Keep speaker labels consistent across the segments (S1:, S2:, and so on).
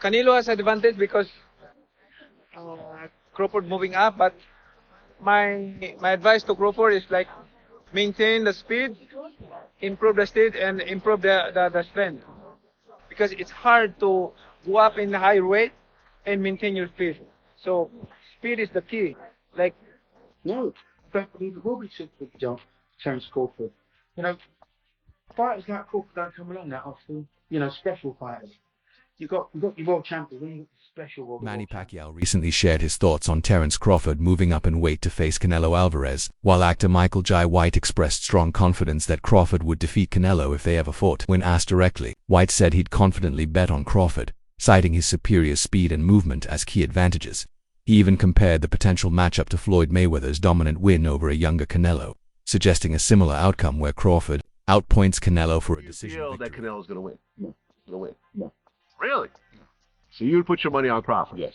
S1: Canelo has advantage because Crawford moving up, but my advice to Crawford is like maintain the speed, improve the speed, and improve the strength, because it's hard to go up in the high weight and maintain your speed. So speed is the key. Like
S2: No, but what we said with Terence Crawford, you know, fighters like Crawford don't come along that often. You know, special fighters. You've got your world champions, then you've got special world.
S3: Manny Pacquiao recently shared his thoughts on Terence Crawford moving up in weight to face Canelo Alvarez, while actor Michael Jai White expressed strong confidence that Crawford would defeat Canelo if they ever fought. When asked directly, White said he'd confidently bet on Crawford, citing his superior speed and movement as key advantages. He even compared the potential matchup to Floyd Mayweather's dominant win over a younger Canelo, suggesting a similar outcome where Crawford outpoints Canelo for a decision
S4: You feel
S3: victory.
S4: that Canelo's going to win?
S2: No.
S4: Going to win?
S2: No.
S4: Really? So you would put your money on Crawford?
S2: Yes.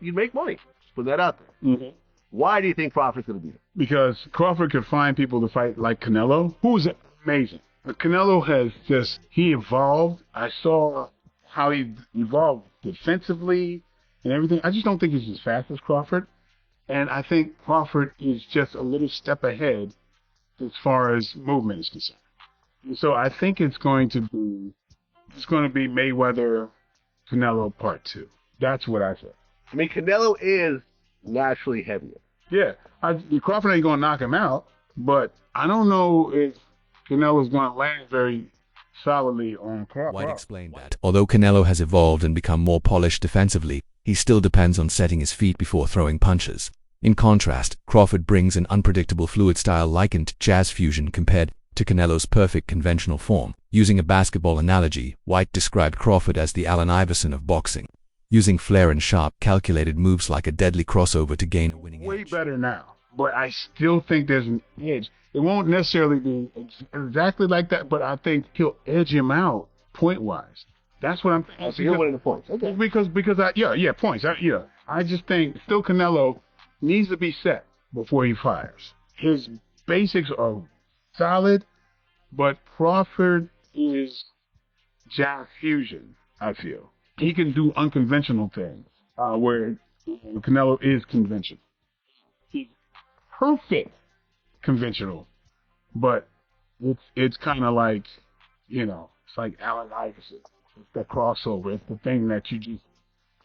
S4: You'd make money. Put that out there.
S2: Mm-hmm.
S4: Why do you think Crawford's going to beat him?
S5: Because Crawford could find people to fight like Canelo, who's amazing. But Canelo has he evolved. I saw how he evolved defensively and everything. I just don't think he's as fast as Crawford. And I think Crawford is just a little step ahead as far as movement is concerned. So I think it's going to be Mayweather Canelo Part 2. That's what I said.
S4: I mean, Canelo is naturally heavier.
S5: Yeah, Crawford ain't gonna knock him out, but I don't know if Canelo's gonna land very solidly on Crawford.
S3: White explained that, although Canelo has evolved and become more polished defensively, he still depends on setting his feet before throwing punches. In contrast, Crawford brings an unpredictable fluid style likened to jazz fusion compared to Canelo's perfect conventional form. Using a basketball analogy, White described Crawford as the Allen Iverson of boxing, using flair and sharp, calculated moves like a deadly crossover to gain a winning
S5: Way
S3: edge.
S5: better now, but I still think there's an edge. It won't necessarily be exactly like that, but I think he'll edge him out point-wise. That's what I'm thinking.
S4: So you're winning the points. Okay.
S5: Because points. I just think still Canelo needs to be set before he fires. His basics are solid, but Crawford is jazz fusion, I feel. He can do unconventional things, where Canelo is conventional. He's perfect conventional, but it's kind of like, it's like Allen Iverson. It's that crossover. It's the thing that you just,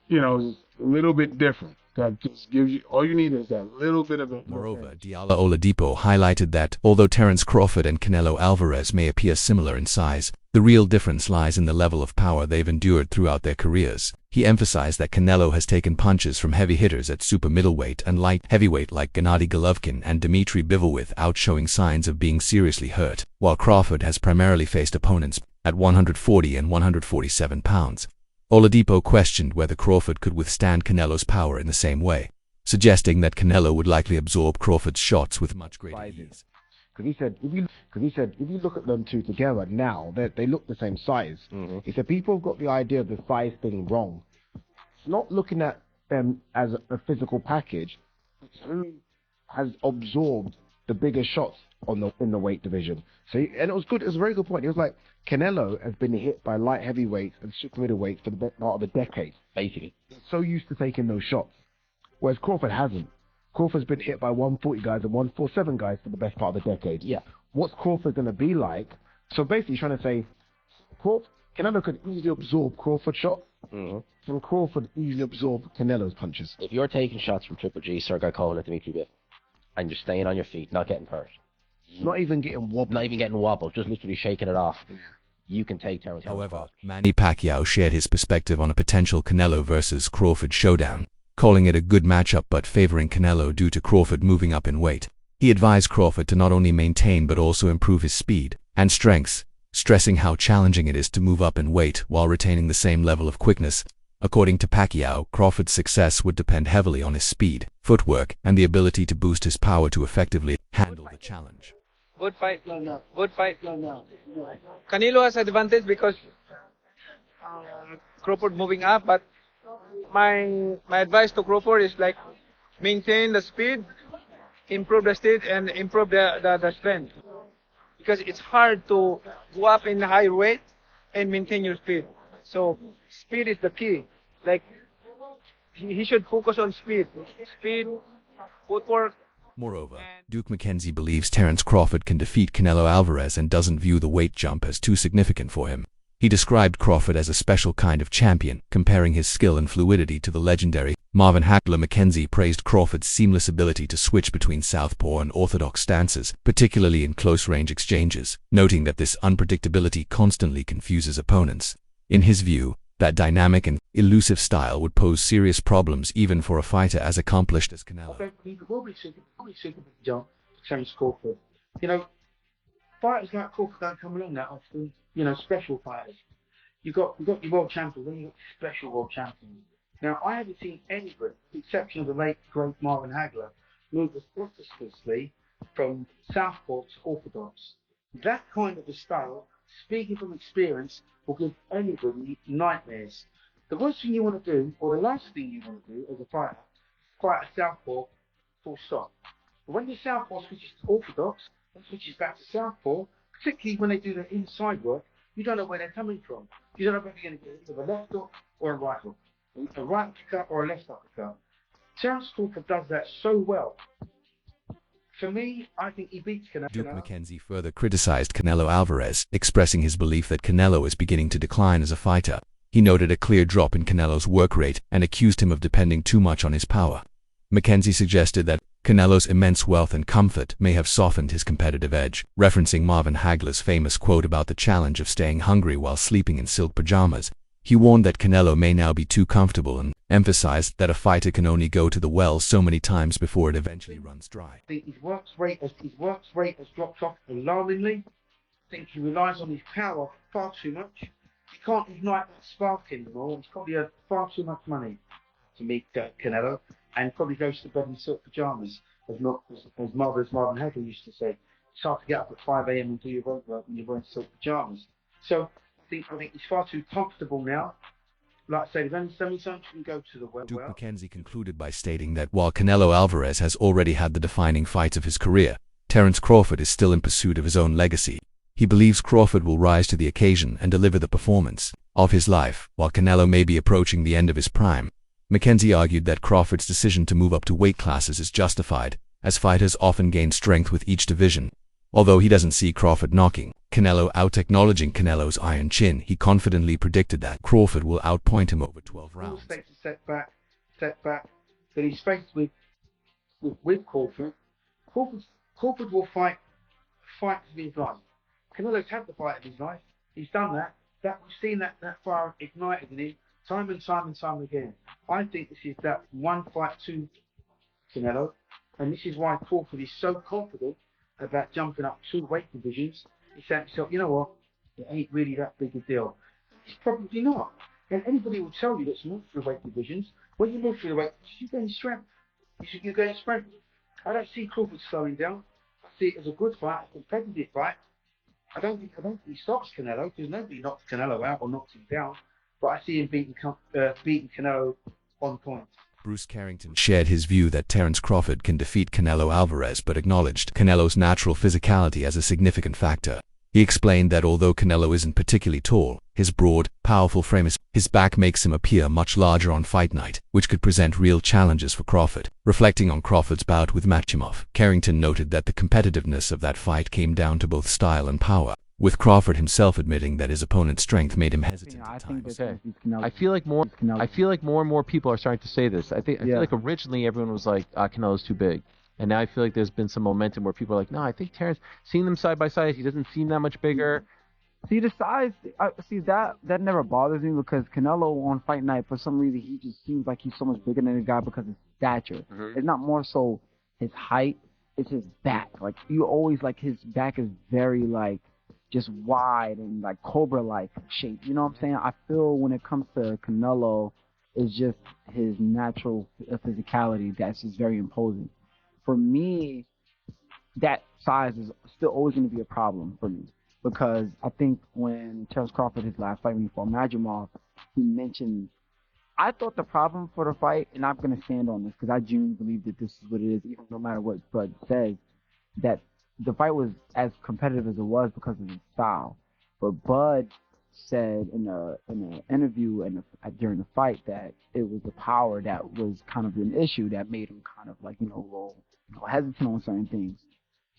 S5: is a little bit different. That just gives you, all you need is that little bit of a...
S3: Moreover, Deola Oladipo highlighted that, although Terence Crawford and Canelo Alvarez may appear similar in size, the real difference lies in the level of power they've endured throughout their careers. He emphasized that Canelo has taken punches from heavy hitters at super middleweight and light heavyweight like Gennady Golovkin and Dmitry Bivol without showing signs of being seriously hurt, while Crawford has primarily faced opponents at 140 and 147 pounds. Oladipo questioned whether Crawford could withstand Canelo's power in the same way, suggesting that Canelo would likely absorb Crawford's shots with much greater ease.
S6: Because he said, if you look at them two together now, they look the same size.
S4: Mm-hmm.
S6: He said people have got the idea of the size thing wrong. It's not looking at them as a physical package. It's who has absorbed the bigger shots in the weight division. So and it was good. It was a very good point. He was like, Canelo has been hit by light heavyweights and super middleweights for the best part of a decade, basically. He's so used to taking those shots, whereas Crawford hasn't. Crawford's been hit by 140 guys and 147 guys for the best part of the decade. Yeah. What's Crawford going to be like? So basically, he's trying to say, Canelo could easily absorb Crawford shots.
S4: Mm-hmm.
S6: Can Crawford easily absorb Canelo's punches?
S7: If you're taking shots from Triple G, Sergei Kovalev, Dmitry Bivol, and you're staying on your feet, not getting hurt,
S6: not even getting wobbled, just literally shaking it off, you can take Terence.
S3: However, Manny Pacquiao shared his perspective on a potential Canelo versus Crawford showdown, calling it a good matchup but favoring Canelo due to Crawford moving up in weight. He advised Crawford to not only maintain but also improve his speed and strengths, stressing how challenging it is to move up in weight while retaining the same level of quickness. According to Pacquiao, Crawford's success would depend heavily on his speed, footwork, and the ability to boost his power to effectively handle the challenge.
S1: good fight. Good fight. Canelo has advantage because Crawford moving up, but my advice to Crawford is like maintain the speed, improve the speed, and improve the strength, because it's hard to go up in high weight and maintain your speed. So speed is the key. Like he should focus on speed, footwork.
S3: Moreover, Duke McKenzie believes Terence Crawford can defeat Canelo Alvarez and doesn't view the weight jump as too significant for him. He described Crawford as a special kind of champion, comparing his skill and fluidity to the legendary Marvin Hagler. McKenzie praised Crawford's seamless ability to switch between southpaw and orthodox stances, particularly in close-range exchanges, noting that this unpredictability constantly confuses opponents. In his view, that dynamic and elusive style would pose serious problems even for a fighter as accomplished as Canelo.
S2: I think he will be super big jump to Terence Crawford. You know, fighters like Crawford don't come along that often. You know, special fighters. You got your world champions, then you got special world champions. Now, I haven't seen anybody, with the exception of the late great Marvin Hagler, move as effortlessly from southpaw to orthodox. That kind of a style, speaking from experience, will give anybody nightmares. The worst thing you want to do, or the last thing you want to do as a fighter, fight a southpaw full stop. But when the southpaw switches to orthodox and switches back to southpaw, particularly when they do their inside work, you don't know where they're coming from. You don't know whether you're going to get either a left hook or a right hook, a right uppercut or a left uppercut. Terence Crawford does that so well. For me, I think he beats Canelo.
S3: Duke McKenzie further criticized Canelo Alvarez, expressing his belief that Canelo is beginning to decline as a fighter. He noted a clear drop in Canelo's work rate and accused him of depending too much on his power. McKenzie suggested that Canelo's immense wealth and comfort may have softened his competitive edge, referencing Marvin Hagler's famous quote about the challenge of staying hungry while sleeping in silk pajamas. He warned that Canelo may now be too comfortable and emphasized that a fighter can only go to the well so many times before it eventually runs dry.
S2: I think his work rate has dropped off alarmingly. I think he relies on his power far too much. He can't ignite that spark anymore. He's probably had far too much money to meet Canelo, and probably goes to bed in silk pajamas, as Marvin Hagler used to say. It's hard to get up at 5 a.m. and do your work when you're wearing silk pajamas. So I think he's far too comfortable now. Like I say, there's only so many times you can go to the well.
S3: Duke McKenzie concluded by stating that while Canelo Alvarez has already had the defining fights of his career, Terence Crawford is still in pursuit of his own legacy. He believes Crawford will rise to the occasion and deliver the performance of his life, while Canelo may be approaching the end of his prime. McKenzie argued that Crawford's decision to move up to weight classes is justified, as fighters often gain strength with each division. Although he doesn't see Crawford knocking Canelo out. Acknowledging Canelo's iron chin, he confidently predicted that Crawford will outpoint him over 12 rounds.
S2: Setback that he's faced with Crawford. Crawford will fight of his life. Canelo's had the fight of his life. He's done that. We've seen that fire ignited in him time and time again. I think this is that one fight to Canelo, and this is why Crawford is so confident about jumping up 2 weight divisions. He said to himself, you know what, it ain't really that big a deal. It's probably not. And anybody will tell you that's moved through weight divisions. When you move through the weight divisions, you gain strength. You gain strength. I don't see Crawford slowing down. I see it as a good fight, a competitive fight. I don't think he stops Canelo, because nobody knocks Canelo out or knocks him down. But I see him beating Canelo on point.
S3: Bruce Carrington shared his view that Terence Crawford can defeat Canelo Alvarez, but acknowledged Canelo's natural physicality as a significant factor. He explained that although Canelo isn't particularly tall, his broad, powerful frame, his back makes him appear much larger on fight night, which could present real challenges for Crawford. Reflecting on Crawford's bout with Machimov, Carrington noted that the competitiveness of that fight came down to both style and power, with Crawford himself admitting that his opponent's strength made him hesitant at times.
S8: I feel like more and more people are starting to say this. I feel like originally everyone was like, Canelo's too big. And now I feel like there's been some momentum where people are like, no, I think Terence, seeing them side by side, he doesn't seem that much bigger.
S9: See, the size, that never bothers me, because Canelo on fight night, for some reason, he just seems like he's so much bigger than the guy because of his stature. It's not more so his height, it's his back. Like, you always, like, his back is very, like, just wide and, like, Cobra-like shape. You know what I'm saying? I feel when it comes to Canelo, it's just his natural physicality that's just very imposing. For me, that size is still always going to be a problem for me, because I think when Terence Crawford, his last fight when he fought Machimov, he mentioned, I thought the problem for the fight, and I'm going to stand on this because I genuinely believe that this is what it is, even no matter what Bud says, that the fight was as competitive as it was because of his style. But Bud said in an interview and during the fight that it was the power that was kind of an issue that made him kind of like, a little hesitant on certain things.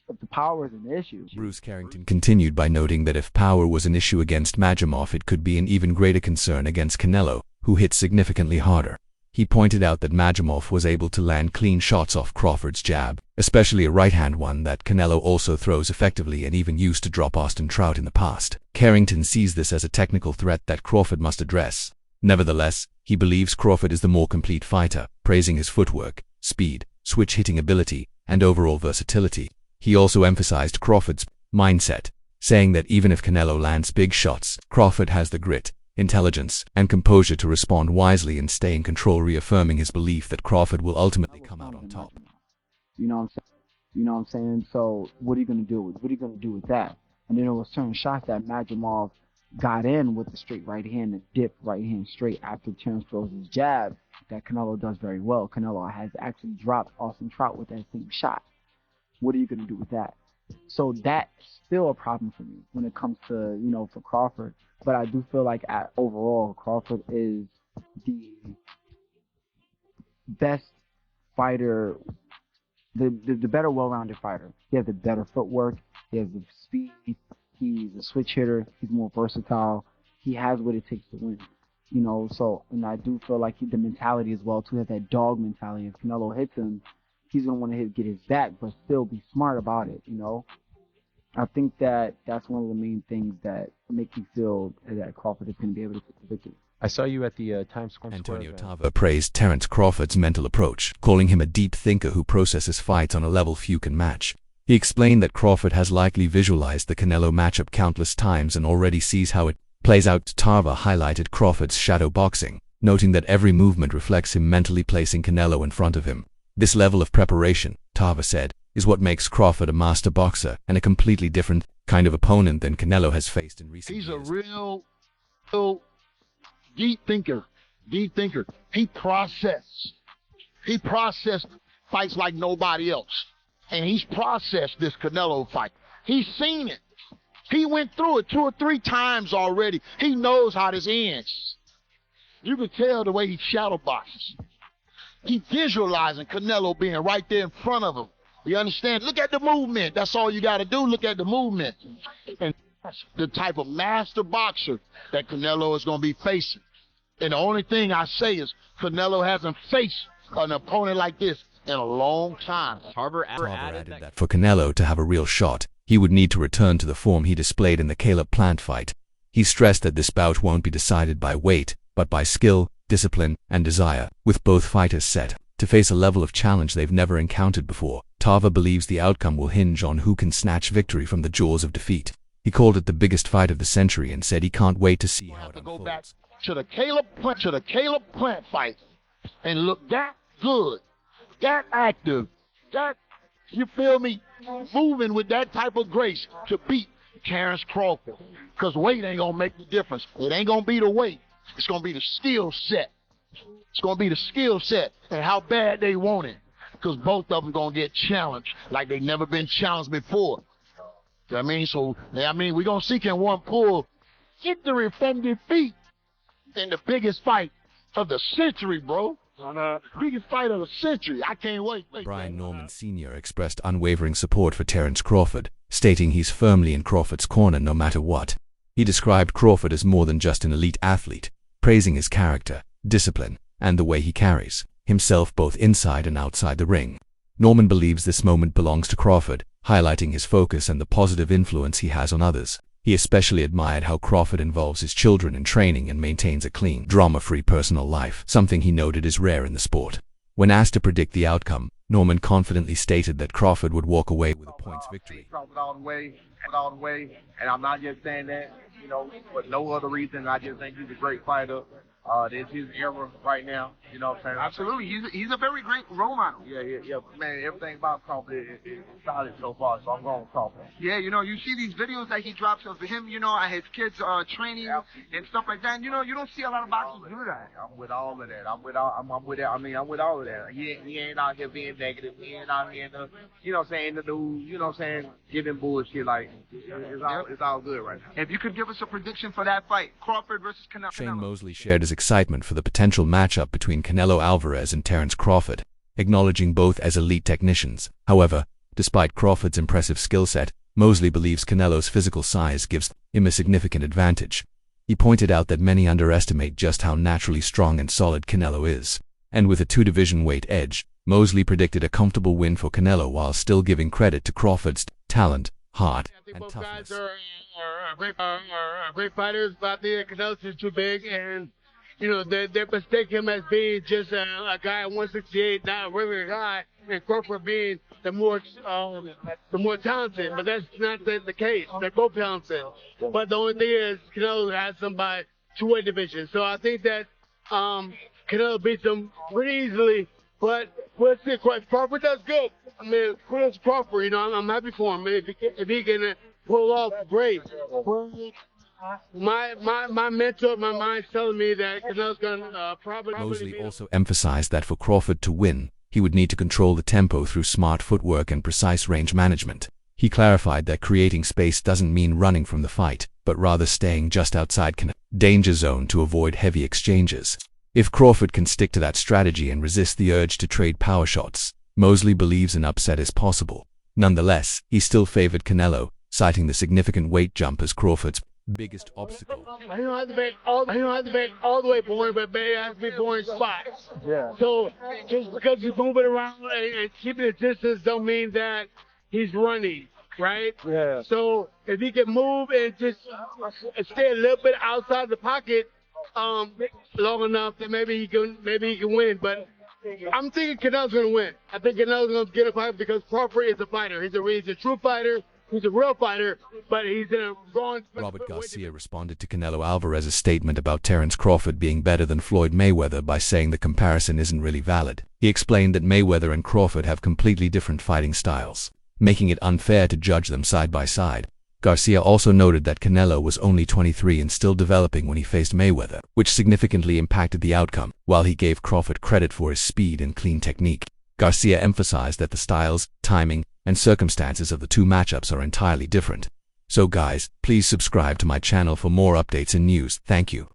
S9: If the power is an issue.
S3: Bruce Carrington continued by noting that if power was an issue against Magomov, it could be an even greater concern against Canelo, who hit significantly harder. He pointed out that Magomov was able to land clean shots off Crawford's jab, especially a right-hand one that Canelo also throws effectively and even used to drop Austin Trout in the past. Carrington sees this as a technical threat that Crawford must address. Nevertheless, he believes Crawford is the more complete fighter, praising his footwork, speed, switch-hitting ability, and overall versatility. He also emphasized Crawford's mindset, saying that even if Canelo lands big shots, Crawford has the grit, intelligence, and composure to respond wisely and stay in control, reaffirming his belief that Crawford will ultimately come out on top.
S9: You know what I'm saying? You know what I'm saying? So what are you going to do? What are you going to do with that? And then there was certain shots that Magomov got in with the straight right hand and dip right hand straight after Terence throws his jab that Canelo does very well. Canelo has actually dropped Austin Trout with that same shot. What are you going to do with that? So that's still a problem for me when it comes to, for Crawford. But I do feel like overall, Crawford is the best fighter, the better well-rounded fighter. He has the better footwork. He has the speed. He's a switch hitter. He's more versatile. He has what it takes to win. And I do feel like the mentality as well, too, has that dog mentality. If Canelo hits him, he's going to want to get his back, but still be smart about it, I think that's one of the main things that make me feel that Crawford is going to be able to get the victory.
S8: I saw you at the Times Square.
S3: Antonio Tarver praised Terence Crawford's mental approach, calling him a deep thinker who processes fights on a level few can match. He explained that Crawford has likely visualized the Canelo matchup countless times and already sees how it plays out. Tarver highlighted Crawford's shadow boxing, noting that every movement reflects him mentally placing Canelo in front of him. This level of preparation, Tarver said, is what makes Crawford a master boxer and a completely different kind of opponent than Canelo has faced in recent years.
S10: He's a real deep thinker. He processed fights like nobody else. And he's processed this Canelo fight. He's seen it. He went through it 2 or 3 times already. He knows how this ends. You can tell the way he shadow boxes. He visualizing Canelo being right there in front of him. You understand? Look at the movement. That's all you got to do. Look at the movement. And that's the type of master boxer that Canelo is going to be facing. And the only thing I say is Canelo hasn't faced an opponent like this in a long time.
S3: Tarver added that for Canelo to have a real shot, he would need to return to the form he displayed in the Caleb Plant fight. He stressed that this bout won't be decided by weight, but by skill, discipline, and desire, with both fighters set to face a level of challenge they've never encountered before. Tarver believes the outcome will hinge on who can snatch victory from the jaws of defeat. He called it the biggest fight of the century and said he can't wait to see how it unfolds.
S10: Go back to the Caleb Plant fight and look that good, that active, that, you feel me, moving with that type of grace to beat Terence Crawford. Because weight ain't going to make the difference. It ain't going to be the weight. It's going to be the skill set. It's going to be the skill set and how bad they want it. Because both of them going to get challenged like they've never been challenged before. You know what I mean? So, we're going to see can one pull victory from defeat in the biggest fight of the century, bro. Biggest fight of the century. I can't wait.
S3: Brian Norman Sr. expressed unwavering support for Terence Crawford, stating he's firmly in Crawford's corner no matter what. He described Crawford as more than just an elite athlete, praising his character, discipline, and the way he carries himself both inside and outside the ring. Norman believes this moment belongs to Crawford, highlighting his focus and the positive influence he has on others. He especially admired how Crawford involves his children in training and maintains a clean, drama-free personal life, something he noted is rare in the sport. When asked to predict the outcome, Norman confidently stated that Crawford would walk away with a points victory.
S11: All the way, and I'm not just saying that, for no other reason. I just think he's a great fighter. This is his era right now. You know what I'm saying?
S10: Absolutely. He's a very great role model.
S11: Yeah. Man, everything about Crawford is solid so far, so I'm going with Crawford.
S10: Yeah, you know, you see these videos that he drops of him, you know, at his kids training and stuff like that. And, you know, you don't see a lot of boxers do that.
S11: I'm with all of that. I'm with all of that. He ain't out here being negative. He ain't out here in the, you know what I'm saying, in the news, you know what I'm saying, giving bullshit. Like, it's all good right now.
S10: If you could give us a prediction for that fight, Crawford versus Canelo.
S3: Shane Mosley shared his excitement for the potential matchup between Canelo Alvarez and Terence Crawford, acknowledging both as elite technicians. However, despite Crawford's impressive skill set, Mosley believes Canelo's physical size gives him a significant advantage. He pointed out that many underestimate just how naturally strong and solid Canelo is. And with a 2-division weight edge, Mosley predicted a comfortable win for Canelo while still giving credit to Crawford's talent, heart, and toughness.
S12: Both guys are great fighters, but I think Canelo's just too big, and you know they mistake him as being just a guy at 168, not a regular guy, and Crawford being the more talented. But that's not the case. They're both talented. But the only thing is Canelo has them by 2 weight divisions, so I think that Canelo beats him pretty easily. But we'll see. Crawford does good. I mean, kudos to Crawford. You know, I'm happy for him. If he can pull off, great. My mentor, my mind's telling me that Canelo's gonna probably.
S3: Mosley also emphasized that for Crawford to win, he would need to control the tempo through smart footwork and precise range management. He clarified that creating space doesn't mean running from the fight, but rather staying just outside Canelo's danger zone to avoid heavy exchanges. If Crawford can stick to that strategy and resist the urge to trade power shots, Mosley believes an upset is possible. Nonetheless, he still favored Canelo, citing the significant weight jump as Crawford's biggest obstacle.
S12: I don't have to bet all the way boring, but it has to be boring spots.
S1: Yeah.
S12: So just because he's moving around and keeping his distance don't mean that he's running, right?
S1: Yeah.
S12: So if he can move and just stay a little bit outside the pocket long enough, then maybe he can win. But I'm thinking Canelo's gonna win. I think Canelo's gonna get a fight because Crawford is a fighter. He's a true fighter. He's a real fighter, but he's in a wrong.
S3: Robert Garcia responded to Canelo Alvarez's statement about Terence Crawford being better than Floyd Mayweather by saying the comparison isn't really valid. He explained that Mayweather and Crawford have completely different fighting styles, making it unfair to judge them side by side. Garcia also noted that Canelo was only 23 and still developing when he faced Mayweather, which significantly impacted the outcome, while he gave Crawford credit for his speed and clean technique. Garcia emphasized that the styles, timing, and circumstances of the two matchups are entirely different. So guys, please subscribe to my channel for more updates and news. Thank you.